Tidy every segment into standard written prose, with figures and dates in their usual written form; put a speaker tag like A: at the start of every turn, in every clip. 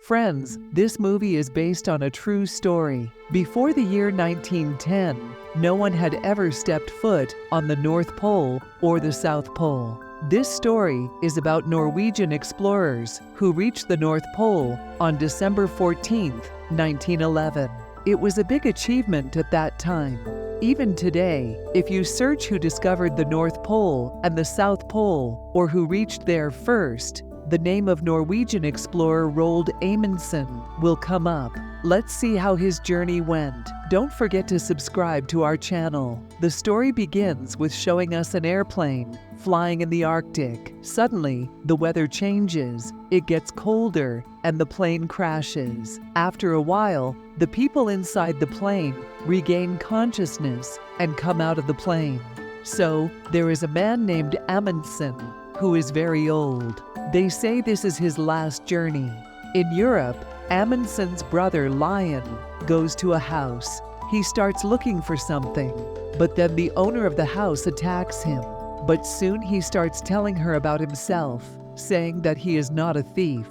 A: Friends, this movie is based on a true story. Before the year 1910, no one had ever stepped foot on the North Pole or the South Pole. This story is about Norwegian explorers who reached the North Pole on December 14, 1911. It was a big achievement at that time. Even today, if you search who discovered the North Pole and the South Pole, or who reached there first, the name of Norwegian explorer Roald Amundsen will come up. Let's see how his journey went. Don't forget to subscribe to our channel. The story begins with showing us an airplane flying in the Arctic. Suddenly, the weather changes, it gets colder, and the plane crashes. After a while, the people inside the plane regain consciousness and come out of the plane. So, there is a man named Amundsen who is very old. They say this is his last journey. In Europe, Amundsen's brother Lion goes to a house. He starts looking for something, but then the owner of the house attacks him. But soon he starts telling her about himself, saying that he is not a thief.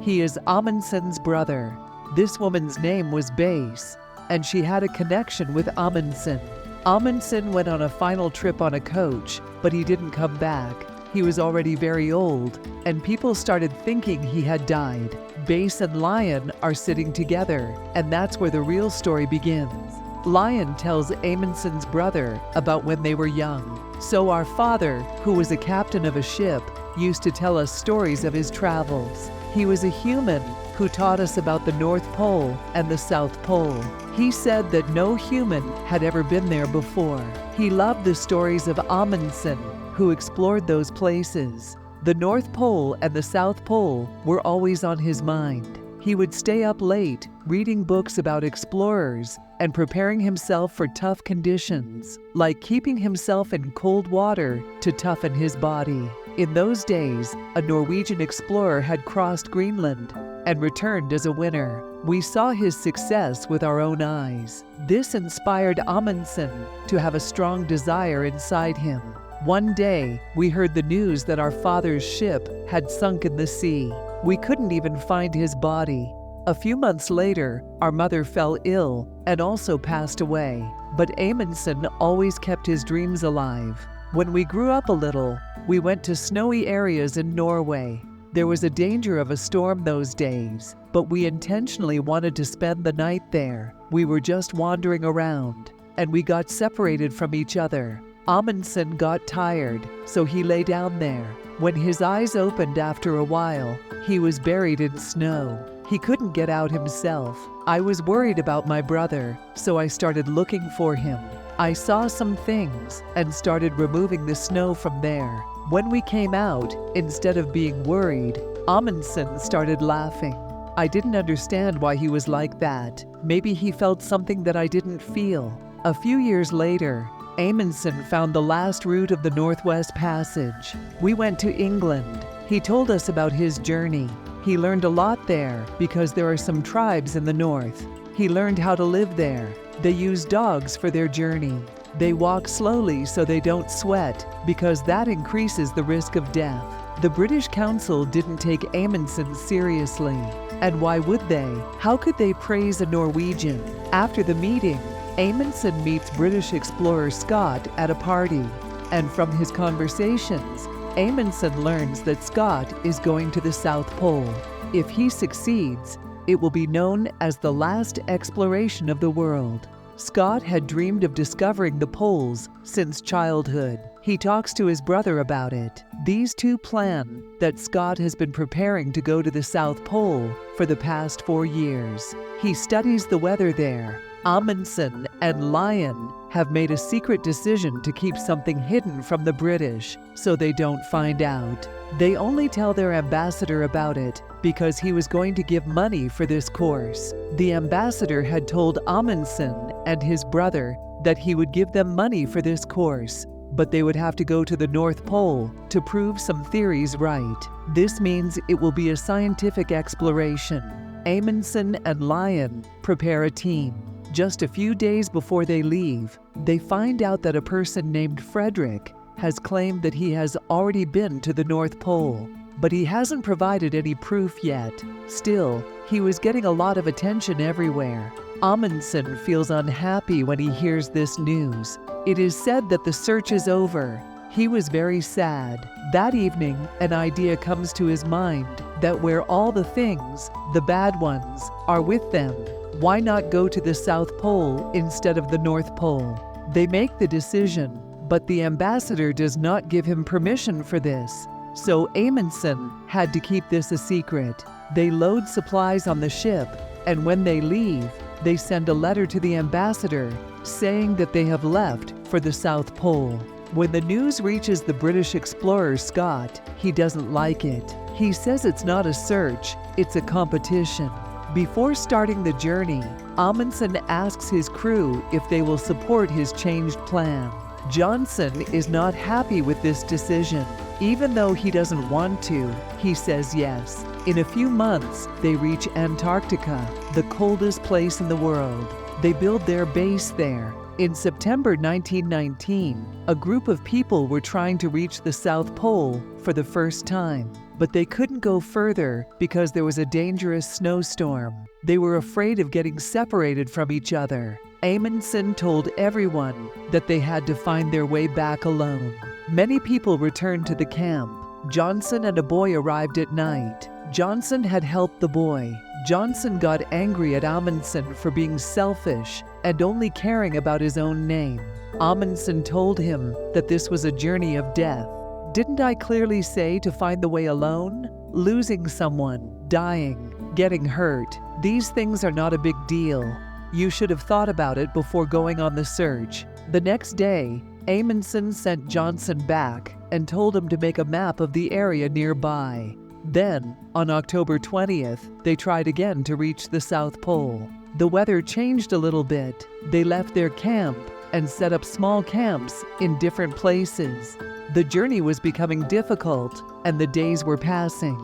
A: He is Amundsen's brother. This woman's name was Base, and she had a connection with Amundsen. Amundsen went on a final trip on a coach, but he didn't come back. He was already very old, and people started thinking he had died. Base and Lion are sitting together, and that's where the real story begins. Lion tells Amundsen's brother about when they were young. So our father, who was a captain of a ship, used to tell us stories of his travels. He was a human who taught us about the North Pole and the South Pole. He said that no human had ever been there before. He loved the stories of Amundsen, who explored those places. The North Pole and the South Pole were always on his mind. He would stay up late, reading books about explorers and preparing himself for tough conditions, like keeping himself in cold water to toughen his body. In those days, a Norwegian explorer had crossed Greenland and returned as a winner. We saw his success with our own eyes. This inspired Amundsen to have a strong desire inside him. One day, we heard the news that our father's ship had sunk in the sea. We couldn't even find his body. A few months later, our mother fell ill and also passed away. But Amundsen always kept his dreams alive. When we grew up a little, we went to snowy areas in Norway. There was a danger of a storm those days, but we intentionally wanted to spend the night there. We were just wandering around, and we got separated from each other. Amundsen got tired, so he lay down there. When his eyes opened after a while, he was buried in snow. He couldn't get out himself. I was worried about my brother, so I started looking for him. I saw some things and started removing the snow from there. When we came out, instead of being worried, Amundsen started laughing. I didn't understand why he was like that. Maybe he felt something that I didn't feel. A few years later, Amundsen found the last route of the Northwest Passage. We went to England. He told us about his journey. He learned a lot there because there are some tribes in the north. He learned how to live there. They use dogs for their journey. They walk slowly so they don't sweat because that increases the risk of death. The British Council didn't take Amundsen seriously. And why would they? How could they praise a Norwegian? After the meeting, Amundsen meets British explorer Scott at a party, and from his conversations, Amundsen learns that Scott is going to the South Pole. If he succeeds, it will be known as the last exploration of the world. Scott had dreamed of discovering the poles since childhood. He talks to his brother about it. These two plan that Scott has been preparing to go to the South Pole for the past 4 years. He studies the weather there. Amundsen and Lion have made a secret decision to keep something hidden from the British so they don't find out. They only tell their ambassador about it because he was going to give money for this course. The ambassador had told Amundsen and his brother that he would give them money for this course, but they would have to go to the North Pole to prove some theories right. This means it will be a scientific exploration. Amundsen and Lion prepare a team. Just a few days before they leave, they find out that a person named Frederick has claimed that he has already been to the North Pole. but he hasn't provided any proof yet. Still, he was getting a lot of attention everywhere. Amundsen feels unhappy when he hears this news. It is said that the search is over. He was very sad. That evening, an idea comes to his mind that where all the things, the bad ones, are with them, why not go to the South Pole instead of the North Pole? They make the decision, but the ambassador does not give him permission for this. So Amundsen had to keep this a secret. They load supplies on the ship, and when they leave, they send a letter to the ambassador saying that they have left for the South Pole. When the news reaches the British explorer Scott, he doesn't like it. He says it's not a search, it's a competition. Before starting the journey, Amundsen asks his crew if they will support his changed plan. Johnson is not happy with this decision. Even though he doesn't want to, he says yes. In a few months, they reach Antarctica, the coldest place in the world. They build their base there. In September 1919, a group of people were trying to reach the South Pole for the first time, but they couldn't go further because there was a dangerous snowstorm. They were afraid of getting separated from each other. Amundsen told everyone that they had to find their way back alone. Many people returned to the camp. Johnson and a boy arrived at night. Johnson had helped the boy. Johnson got angry at Amundsen for being selfish and only caring about his own name. Amundsen told him that this was a journey of death. Didn't I clearly say to find the way alone? Losing someone, dying, getting hurt, these things are not a big deal. You should have thought about it before going on the search. The next day, Amundsen sent Johnson back and told him to make a map of the area nearby. Then, on October 20th, they tried again to reach the South Pole. The weather changed a little bit. They left their camp and set up small camps in different places. The journey was becoming difficult, and the days were passing.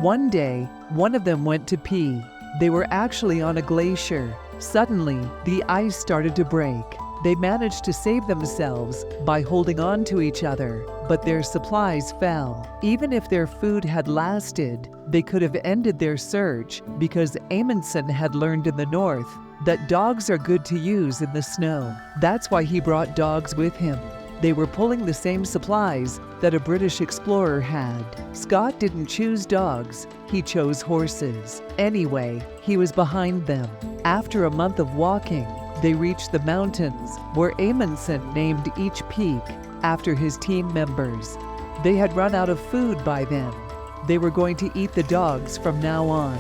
A: One day, one of them went to pee. They were actually on a glacier. Suddenly, the ice started to break. They managed to save themselves by holding on to each other, but their supplies fell. Even if their food had lasted, they could have ended their search because Amundsen had learned in the north that dogs are good to use in the snow. That's why he brought dogs with him. They were pulling the same supplies that a British explorer had. Scott didn't choose dogs, he chose horses. Anyway, he was behind them. After a month of walking, they reached the mountains where Amundsen named each peak after his team members. They had run out of food by then. They were going to eat the dogs from now on.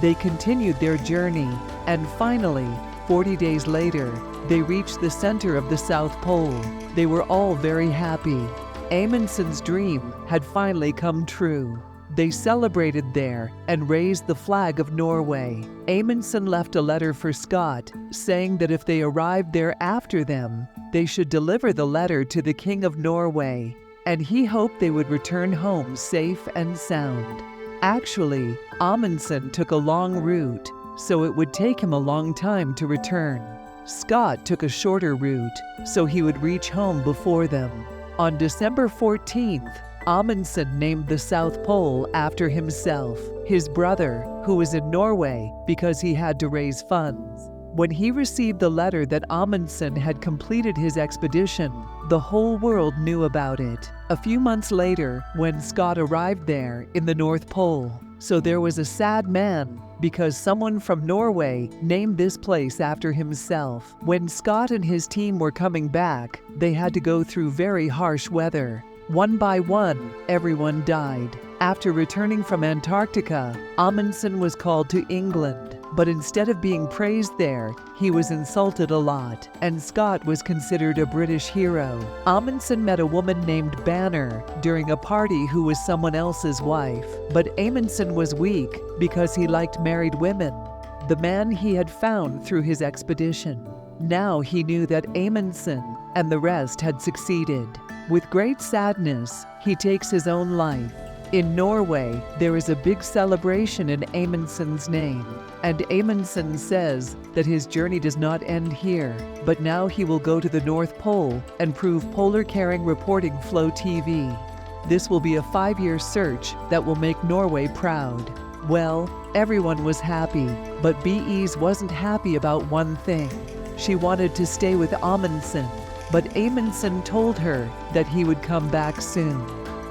A: They continued their journey, and finally, 40 days later, they reached the center of the South Pole. They were all very happy. Amundsen's dream had finally come true. They celebrated there and raised the flag of Norway. Amundsen left a letter for Scott saying that if they arrived there after them, they should deliver the letter to the King of Norway, and he hoped they would return home safe and sound. Actually, Amundsen took a long route, so it would take him a long time to return. Scott took a shorter route, so he would reach home before them. On December 14th, Amundsen named the South Pole after himself, his brother, who was in Norway because he had to raise funds. When he received the letter that Amundsen had completed his expedition, the whole world knew about it. A few months later, when Scott arrived there in the North Pole, so there was a sad man because someone from Norway named this place after himself. When Scott and his team were coming back, they had to go through very harsh weather. One by one, everyone died. After returning from Antarctica, Amundsen was called to England, but instead of being praised there, he was insulted a lot, and Scott was considered a British hero. Amundsen met a woman named Banner during a party who was someone else's wife, but Amundsen was weak because he liked married women, the man he had found through his expedition. Now he knew that Amundsen and the rest had succeeded. With great sadness, he takes his own life. In Norway, there is a big celebration in Amundsen's name, and Amundsen says that his journey does not end here, but now he will go to the North Pole and prove polar caring reporting Flow TV. This will be a 5-year search that will make Norway proud. Well, everyone was happy, but Bees wasn't happy about one thing. She wanted to stay with Amundsen, but Amundsen told her that he would come back soon.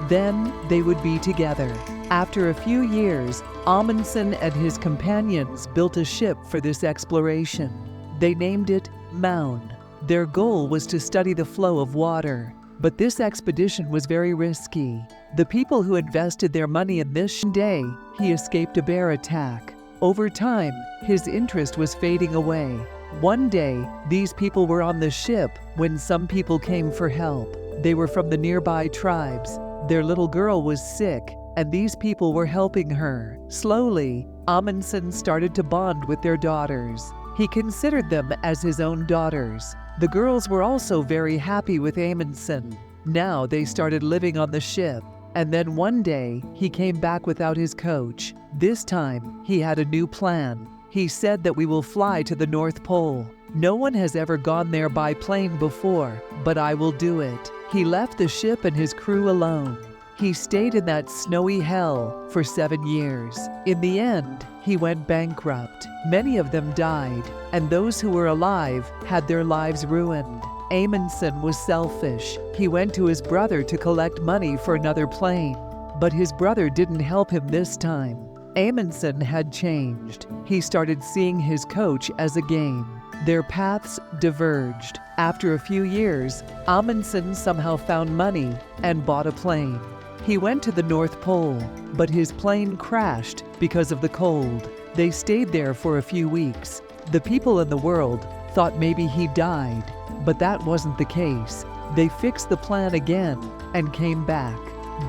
A: Then they would be together. After a few years, Amundsen and his companions built a ship for this exploration. They named it Maun. Their goal was to study the flow of water, but this expedition was very risky. The people who invested their money in this day, he escaped a bear attack. Over time, his interest was fading away. One day, these people were on the ship when some people came for help. They were from the nearby tribes. Their little girl was sick, and these people were helping her. Slowly, Amundsen started to bond with their daughters. He considered them as his own daughters. The girls were also very happy with Amundsen. Now they started living on the ship. And then one day, he came back without his coach. This time, he had a new plan. He said that we will fly to the North Pole. No one has ever gone there by plane before, but I will do it. He left the ship and his crew alone. He stayed in that snowy hell for 7 years. In the end, he went bankrupt. Many of them died, and those who were alive had their lives ruined. Amundsen was selfish. He went to his brother to collect money for another plane, but his brother didn't help him this time. Amundsen had changed. He started seeing his coach as a game. Their paths diverged. After a few years, Amundsen somehow found money and bought a plane. He went to the North Pole, but his plane crashed because of the cold. They stayed there for a few weeks. The people in the world thought maybe he died, but that wasn't the case. They fixed the plan again and came back.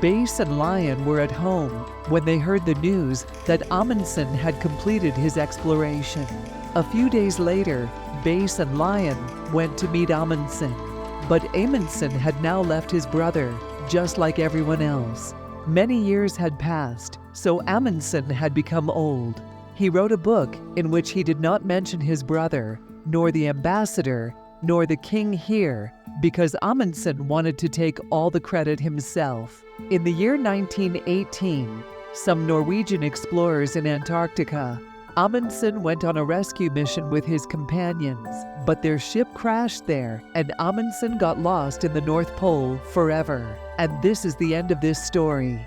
A: Base and Lion were at home when they heard the news that Amundsen had completed his exploration. A few days later, Base and Lion went to meet Amundsen. But Amundsen had now left his brother, just like everyone else. Many years had passed, so Amundsen had become old. He wrote a book in which he did not mention his brother, nor the ambassador, nor the king here, because Amundsen wanted to take all the credit himself. In the year 1918, some Norwegian explorers in Antarctica, Amundsen went on a rescue mission with his companions, but their ship crashed there, and Amundsen got lost in the North Pole forever. And this is the end of this story.